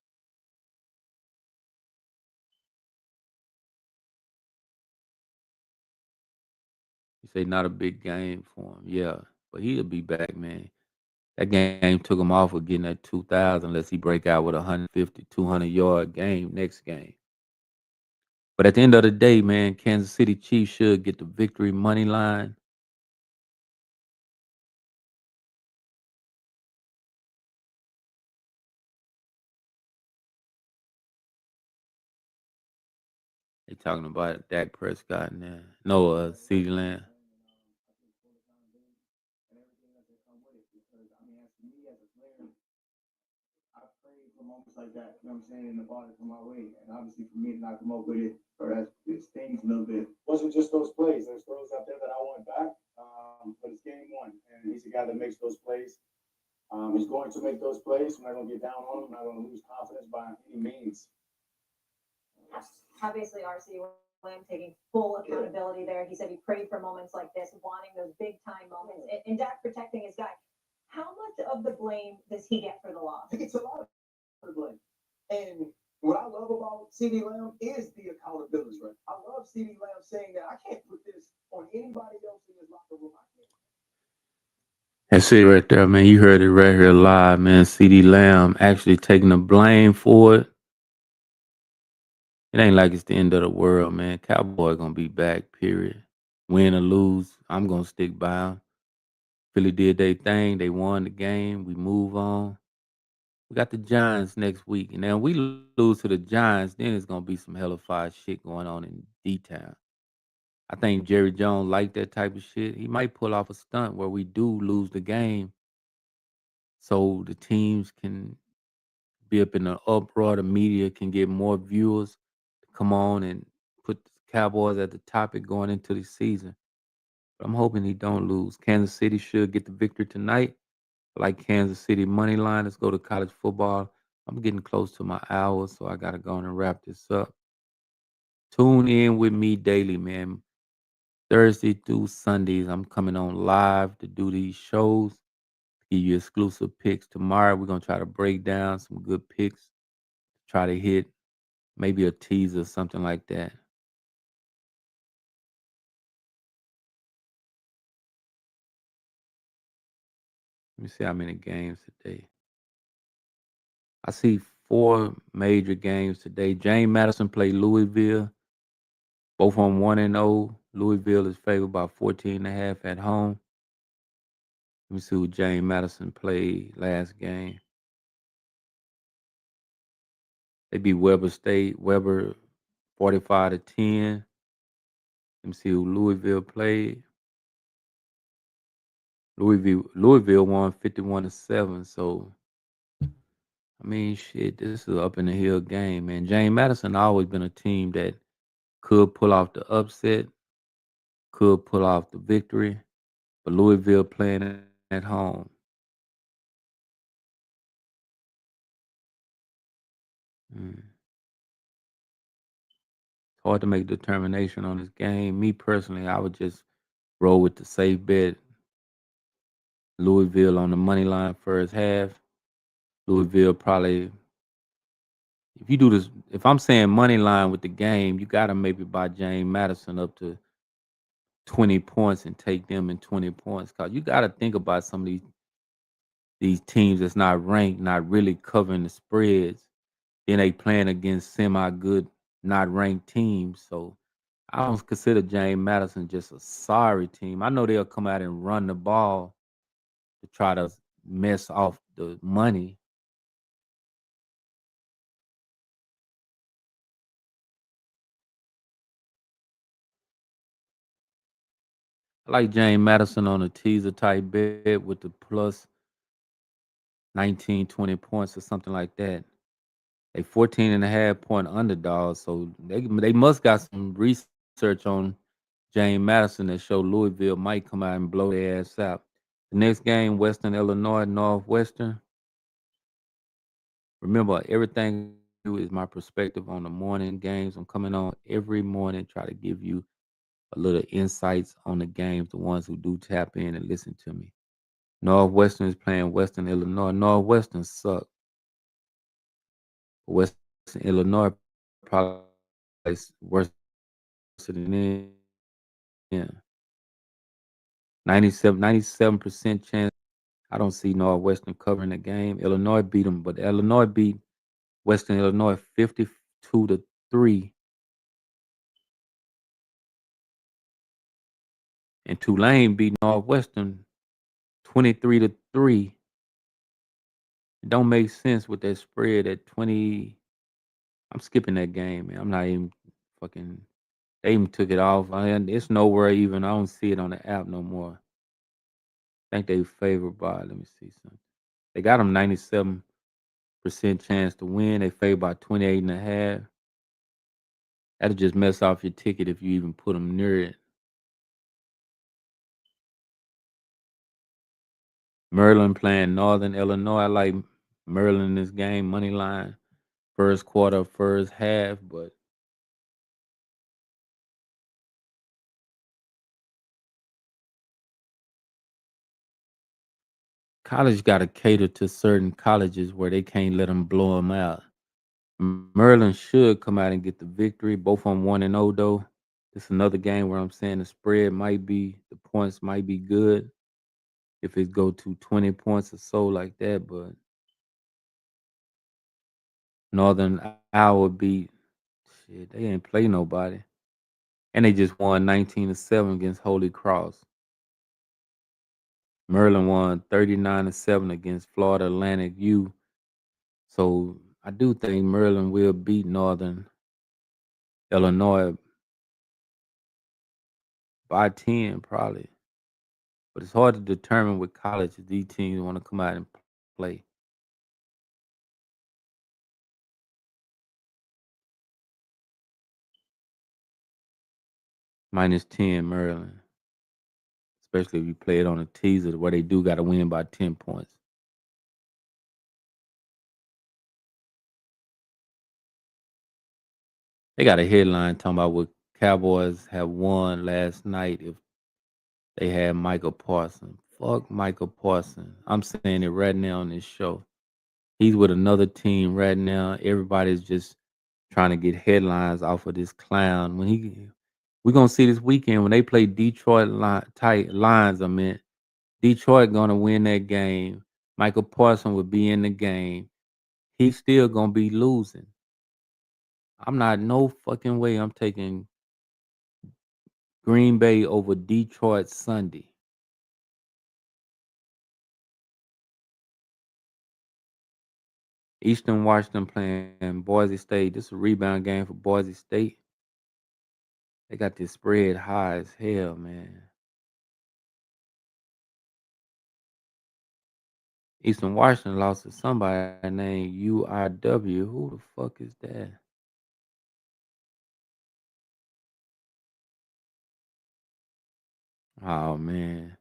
You say not a big game for him, yeah, but he'll be back, man. That game took him off of getting that 2,000 unless he break out with a 150, 200-yard game next game. But at the end of the day, man, Kansas City Chiefs should get the victory money line. They talking about Dak Prescott and no, CeeDee Lamb. Obviously, RC Lamb taking full accountability there. He said he prayed for moments like this, wanting those big time moments, and Dak protecting his guy. How much of the blame does he get for the loss? That's it right there, man. You heard it right here live, man. CeeDee Lamb actually taking the blame for it. It ain't like it's the end of the world, man. Cowboy gonna be back, period. Win or lose, I'm gonna stick by him. Philly did their thing. They won the game. We move on. We got the Giants next week. And then we lose to the Giants, then it's gonna be some hellified shit going on in D-Town. I think Jerry Jones like that type of shit. He might pull off a stunt where we do lose the game so the teams can be up in an uproar. The media can get more viewers to come on and put the Cowboys at the topic going into the season. But I'm hoping he don't lose. Kansas City should get the victory tonight. I like Kansas City money line. Let's go to college football. I'm getting close to my hour, so I gotta go on and wrap this up. Tune in with me daily, man. Thursday through Sundays, I'm coming on live to do these shows, give you exclusive picks. Tomorrow, we're gonna try to break down some good picks, try to hit maybe a teaser, something like that. Let me see how many games today. I see 4 major games today. James Madison played Louisville. Both on 1-0. Louisville is favored by 14.5 at home. Let me see who James Madison played last game. They beat Weber State. Weber 45-10. Let me see who Louisville played. Louisville won 51-7. So I mean, shit, this is up in the hill game, man. James Madison always been a team that could pull off the upset, could pull off the victory, but Louisville playing at home. Mm. It's hard to make a determination on this game. Me personally, I would just roll with the safe bet. Louisville on the money line first half. Louisville probably, if you do this, if I'm saying money line with the game, you got to maybe buy James Madison up to 20 points and take them in 20 points. Cause you got to think about some of these teams that's not ranked, not really covering the spreads. Then they playing against semi good, not ranked teams. So I don't consider James Madison just a sorry team. I know they'll come out and run the ball to try to mess off the money. I like James Madison on a teaser type bet with the plus 19, 20 points or something like that. They 14 and a half point underdogs, so they must got some research on James Madison that show Louisville might come out and blow their ass out. The next game, Western Illinois, Northwestern. Remember, everything is my perspective on the morning games. I'm coming on every morning, try to give you a little insights on the games, the ones who do tap in and listen to me. Northwestern is playing Western Illinois. Northwestern suck. Western Illinois probably worse than them. Yeah. 97% chance. I don't see Northwestern covering the game. Illinois beat them, but Illinois beat Western Illinois 52-3, and Tulane beat Northwestern 23-3. It don't make sense with that spread at 20. I'm skipping that game, man. I'm not even fucking. They even took it off. It's nowhere even. I don't see it on the app no more. I think they favored by. Let me see something. They got them 97% chance to win. They favored by 28 and a half. That'll just mess off your ticket if you even put them near it. Maryland playing Northern Illinois. I like Maryland in this game, money line, first quarter, first half, but college got to cater to certain colleges where they can't let them blow them out. Maryland should come out and get the victory. Both on 1-0 though. It's another game where I'm saying the spread might be, the points might be good if it go to 20 points or so like that, but Northern Iowa beat shit, they ain't play nobody. And they just won 19-7 against Holy Cross. Maryland won 39-7 against Florida Atlantic U. So I do think Maryland will beat Northern Illinois by 10 probably. But it's hard to determine with college if these teams want to come out and play. -10 Maryland, especially if you play it on a teaser where they do got to win by 10 points. They got a headline talking about what Cowboys have won last night if they had Michael Parsons. Fuck Michael Parsons. I'm saying it right now on this show. He's with another team right now. Everybody's just trying to get headlines off of this clown. We're gonna see this weekend when they play Detroit tight Lions. I mean, Detroit gonna win that game. Michael Parsons will be in the game. He's still gonna be losing. I'm not no fucking way. I'm taking Green Bay over Detroit Sunday. Eastern Washington playing Boise State. This is a rebound game for Boise State. They got this spread high as hell, man. Eastern Washington lost to somebody named UIW. Who the fuck is that? Oh man.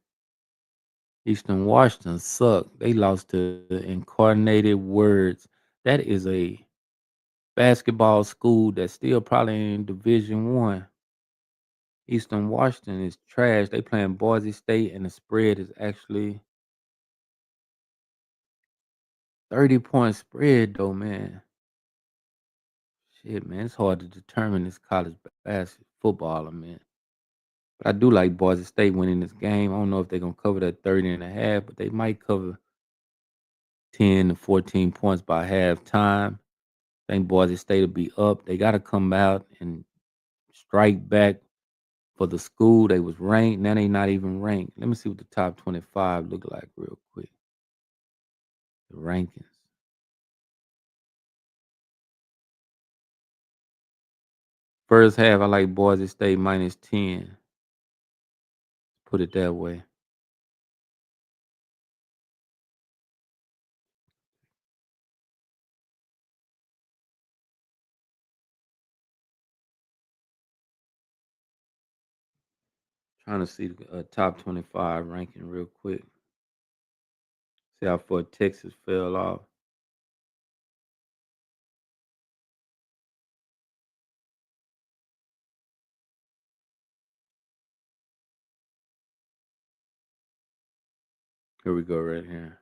Eastern Washington sucked. They lost to Incarnated Words. That is a basketball school that's still probably in Division 1. Eastern Washington is trash. They playing Boise State, and the spread is actually 30-point spread though, man. Shit, man, it's hard to determine this college basketball footballer, man. But I do like Boise State winning this game. I don't know if they're gonna cover that 30 and a half, but they might cover 10 to 14 points by halftime. I think Boise State will be up. They gotta come out and strike back for the school. They was ranked. Now they not even ranked. Let me see what the top 25 look like real quick. The rankings. First half, I like Boise State -10. Put it that way. Trying to see the top 25 ranking real quick. See how far Texas fell off. Here we go, right here.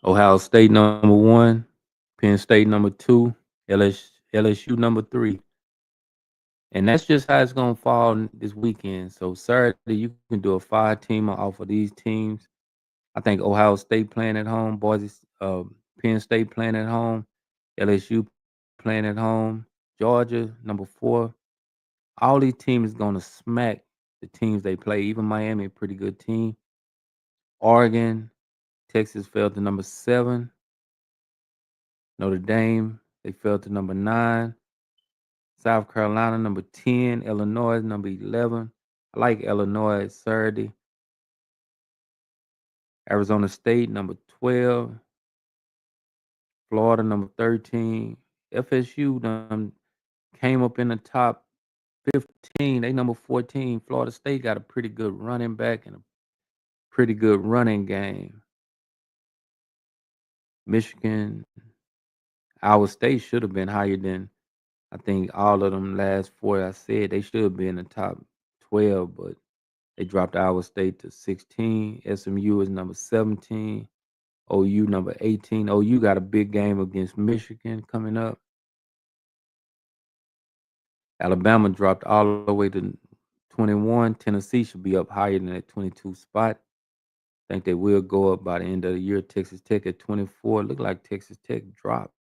Ohio State #1, Penn State #2, LSU #3. And that's just how it's gonna fall this weekend. So Saturday you can do a 5-teamer off of these teams. I think Ohio State playing at home, Penn State playing at home, LSU playing at home, Georgia #4. All these teams gonna smack the teams they play. Even Miami, a pretty good team. Oregon, Texas fell to #7. Notre Dame, they fell to #9. South Carolina #10. Illinois #11. I like Illinois Saturday. Arizona State #12. Florida #13. FSU done came up in the top 15. They #14. Florida State got a pretty good running back and a pretty good running game. Michigan, Iowa State should have been higher than I think all of them last four I said. They should be in the top 12, but they dropped Iowa State to 16. SMU is #17. OU #18. OU got a big game against Michigan coming up. Alabama dropped all the way to 21. Tennessee should be up higher than that 22 spot. I think they will go up by the end of the year. Texas Tech at 24. Look like Texas Tech dropped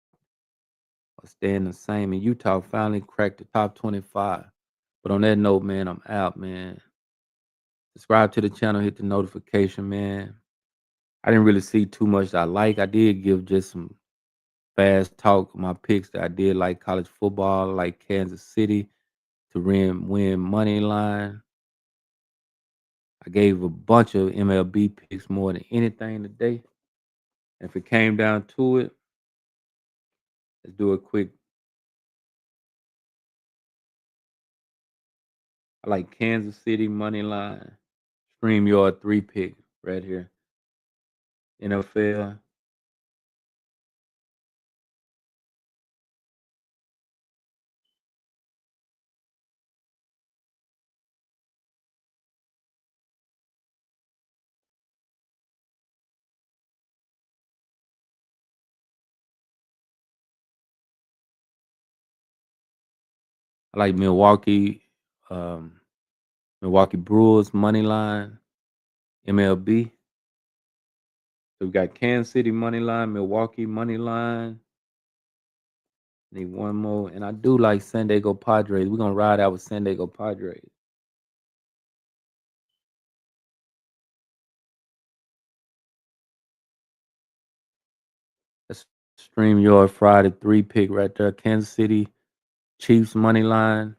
or staying the same. And Utah finally cracked the top 25. But on that note, man, I'm out, man. Subscribe to the channel, hit the notification, man. I didn't really see too much I like. I did give just some fast talk my picks that I did like college football, like Kansas City to win money line. I gave a bunch of MLB picks more than anything today. If it came down to it, let's do a quick. I like Kansas City money line, StreamYard 3 pick right here. NFL. I like um, Milwaukee Brewers money line, MLB. So we got Kansas City money line, Milwaukee money line. Need one more, and I do like San Diego Padres. We're gonna ride out with San Diego Padres. That's StreamYard Friday 3 pick right there. Kansas City Chiefs money line,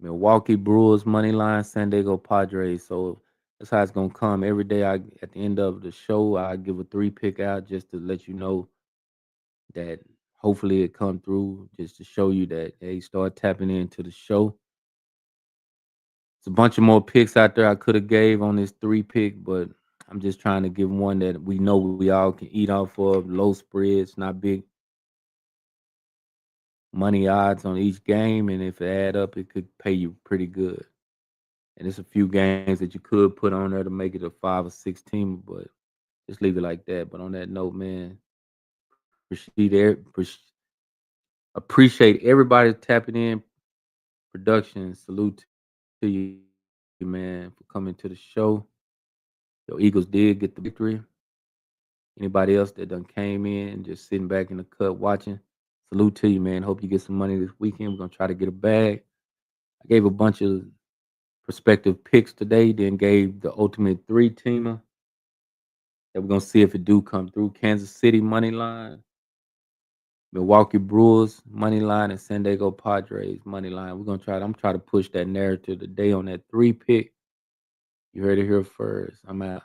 Milwaukee Brewers money line, San Diego Padres. So That's how it's gonna come. Every day I at the end of the show, I give a 3 pick out just to let you know that hopefully it come through, just to show you that, hey, start tapping into the show. It's a bunch of more picks out there I could have gave on this 3 pick, but I'm just trying to give one that we know we all can eat off of, low spreads, not big money odds on each game, and if it add up, it could pay you pretty good. And there's a few games that you could put on there to make it a 5 or 6 team, but just leave it like that. But on that note, man, appreciate appreciate everybody tapping in. Production, salute to you, man, for coming to the show. Your Eagles did get the victory. Anybody else that done came in just sitting back in the cut watching, salute to you, man. Hope you get some money this weekend. We're gonna try to get a bag. I gave a bunch of prospective picks today, then gave the ultimate 3 teamer that we're gonna see if it do come through. Kansas City money line, Milwaukee Brewers money line, and San Diego Padres money line. We're gonna try. I'm trying to push that narrative today on that 3 pick. You heard it here first. I'm out.